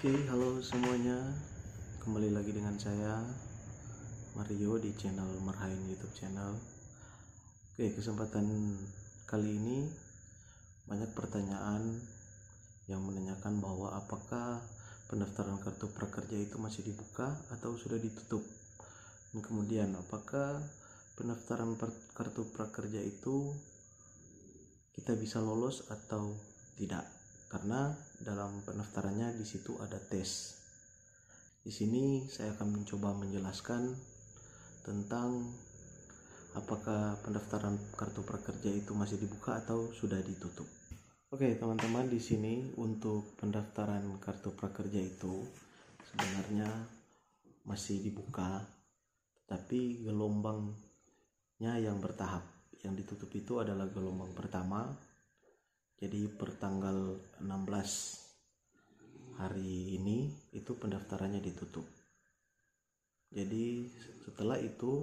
Oke, halo semuanya. Kembali lagi dengan saya Mario di channel Marhain YouTube channel. Oke, kesempatan kali ini banyak pertanyaan yang menanyakan bahwa apakah pendaftaran kartu prakerja itu masih dibuka atau sudah ditutup. Dan kemudian apakah pendaftaran kartu prakerja itu kita bisa lolos atau tidak? Karena dalam pendaftarannya di situ ada tes. Di sini saya akan mencoba menjelaskan tentang apakah pendaftaran kartu prakerja itu masih dibuka atau sudah ditutup. Oke, teman-teman, di sini untuk pendaftaran kartu prakerja itu sebenarnya masih dibuka, tapi gelombangnya yang bertahap. Yang ditutup itu adalah gelombang pertama. Jadi per tanggal 16 hari ini itu pendaftarannya ditutup. Jadi setelah itu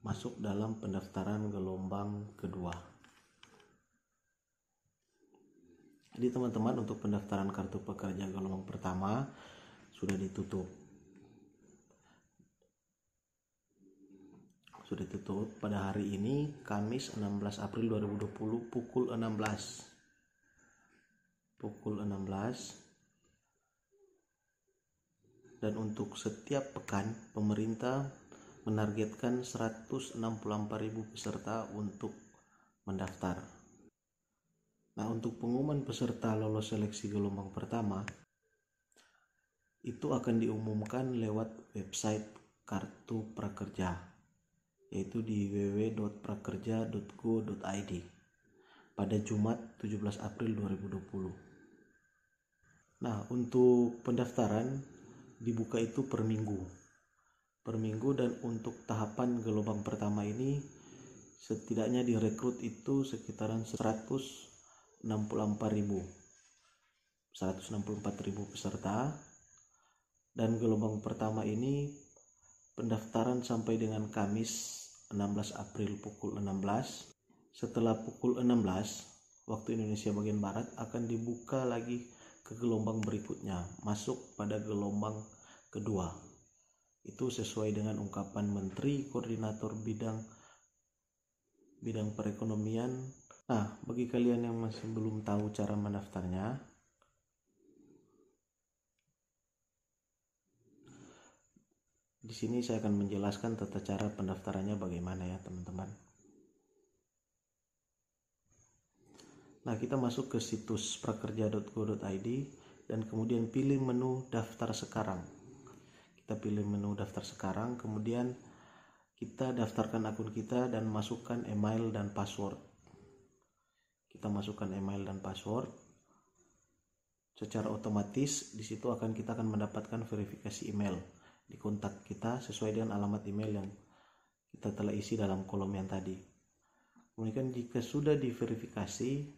masuk dalam pendaftaran gelombang kedua. Jadi teman-teman, untuk pendaftaran kartu prakerja gelombang pertama sudah ditutup. Sudah ditutup pada hari ini, Kamis 16 April 2020 pukul 16. Dan untuk setiap pekan pemerintah menargetkan 164.000 peserta untuk mendaftar. Nah, untuk pengumuman peserta lolos seleksi gelombang pertama itu akan diumumkan lewat website kartu prakerja, yaitu di www.prakerja.go.id pada Jumat 17 April 2020. Nah, untuk pendaftaran dibuka itu per minggu, dan untuk tahapan gelombang pertama ini setidaknya direkrut itu sekitaran 164.000 peserta. Dan gelombang pertama ini pendaftaran sampai dengan Kamis 16 April pukul 16. Setelah pukul 16 waktu Indonesia bagian Barat akan dibuka lagi ke gelombang berikutnya, masuk pada gelombang kedua. Itu sesuai dengan ungkapan Menteri Koordinator Bidang Perekonomian. Nah, bagi kalian yang masih belum tahu cara mendaftarnya, di sini saya akan menjelaskan tata cara pendaftarannya bagaimana ya, teman-teman. Nah, kita masuk ke situs prakerja.go.id dan kemudian pilih menu daftar sekarang. Kita pilih menu daftar sekarang, kemudian kita daftarkan akun kita dan masukkan email dan password. Kita masukkan email dan password. Secara otomatis di situ kita akan mendapatkan verifikasi email di kontak kita sesuai dengan alamat email yang kita telah isi dalam kolom yang tadi. Kemudian jika sudah diverifikasi,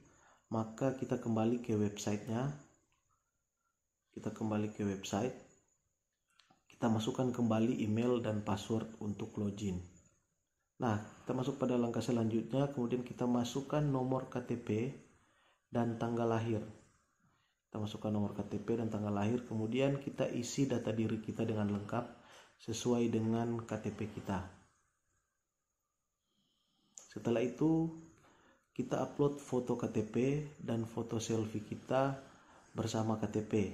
maka kita kembali ke websitenya. Kita masukkan kembali email dan password untuk login. Nah, kita masuk pada langkah selanjutnya, kemudian kita masukkan nomor KTP dan tanggal lahir. Kita masukkan nomor KTP dan tanggal lahir, kemudian kita isi data diri kita dengan lengkap sesuai dengan KTP kita. Setelah itu kita upload foto KTP dan foto selfie kita bersama KTP.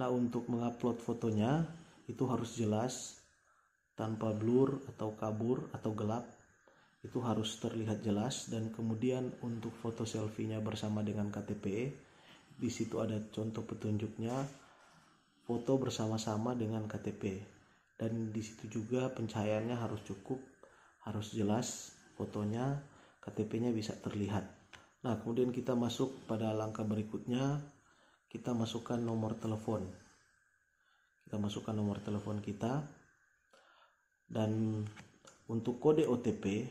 Nah, untuk mengupload fotonya itu harus jelas, tanpa blur atau kabur atau gelap. Itu harus terlihat jelas. Dan kemudian untuk foto selfie-nya bersama dengan KTP, di situ ada contoh petunjuknya, foto bersama-sama dengan KTP. Dan di situ juga pencahayaannya harus cukup, harus jelas fotonya, KTP-nya bisa terlihat. Nah, kemudian kita masuk pada langkah berikutnya, kita masukkan nomor telepon. Kita masukkan nomor telepon kita, dan untuk kode OTP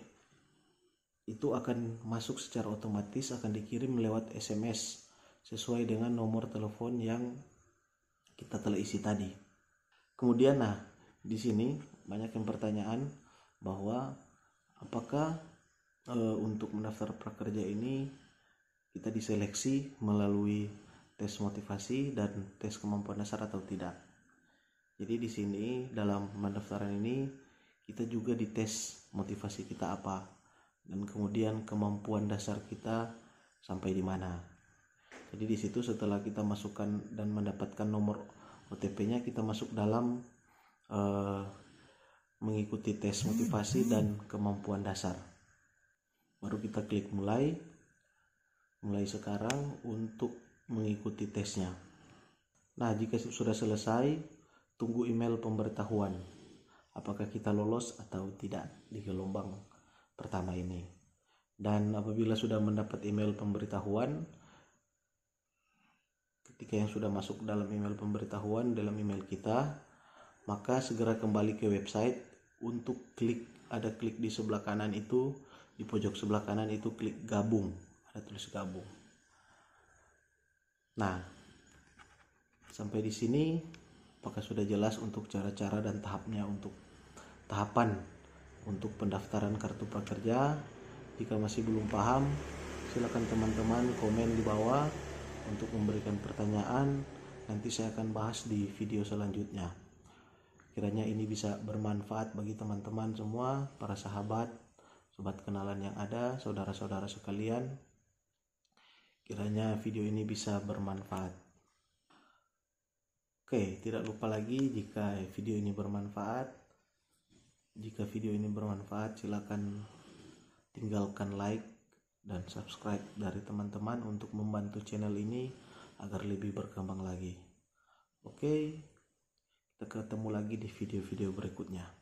itu akan masuk secara otomatis, akan dikirim lewat SMS sesuai dengan nomor telepon yang kita telah isi tadi. Kemudian, nah, di sini banyak yang pertanyaan bahwa apakah untuk mendaftar prakerja ini kita diseleksi melalui tes motivasi dan tes kemampuan dasar atau tidak. Jadi di sini dalam pendaftaran ini kita juga dites motivasi kita apa dan kemudian kemampuan dasar kita sampai di mana. Jadi di situ setelah kita masukkan dan mendapatkan nomor OTP-nya, kita masuk dalam mengikuti tes motivasi dan kemampuan dasar. Baru kita klik mulai sekarang untuk mengikuti tesnya. Nah, jika sudah selesai, tunggu email pemberitahuan apakah kita lolos atau tidak di gelombang pertama ini. Dan apabila sudah mendapat email pemberitahuan, ketika yang sudah masuk dalam email pemberitahuan dalam email kita, maka segera kembali ke website untuk klik di sebelah kanan itu, di pojok sebelah kanan itu klik gabung, ada tulis gabung. Nah, sampai di sini apakah sudah jelas untuk cara-cara dan tahapan untuk pendaftaran kartu prakerja? Jika masih belum paham, silakan teman-teman komen di bawah untuk memberikan pertanyaan. Nanti saya akan bahas di video selanjutnya. Kiranya ini bisa bermanfaat bagi teman-teman semua, para sahabat, sobat kenalan yang ada, saudara-saudara sekalian. Kiranya video ini bisa bermanfaat. Oke, tidak lupa lagi jika video ini bermanfaat. Jika video ini bermanfaat, silakan tinggalkan like dan subscribe dari teman-teman untuk membantu channel ini agar lebih berkembang lagi. Oke, kita ketemu lagi di video-video berikutnya.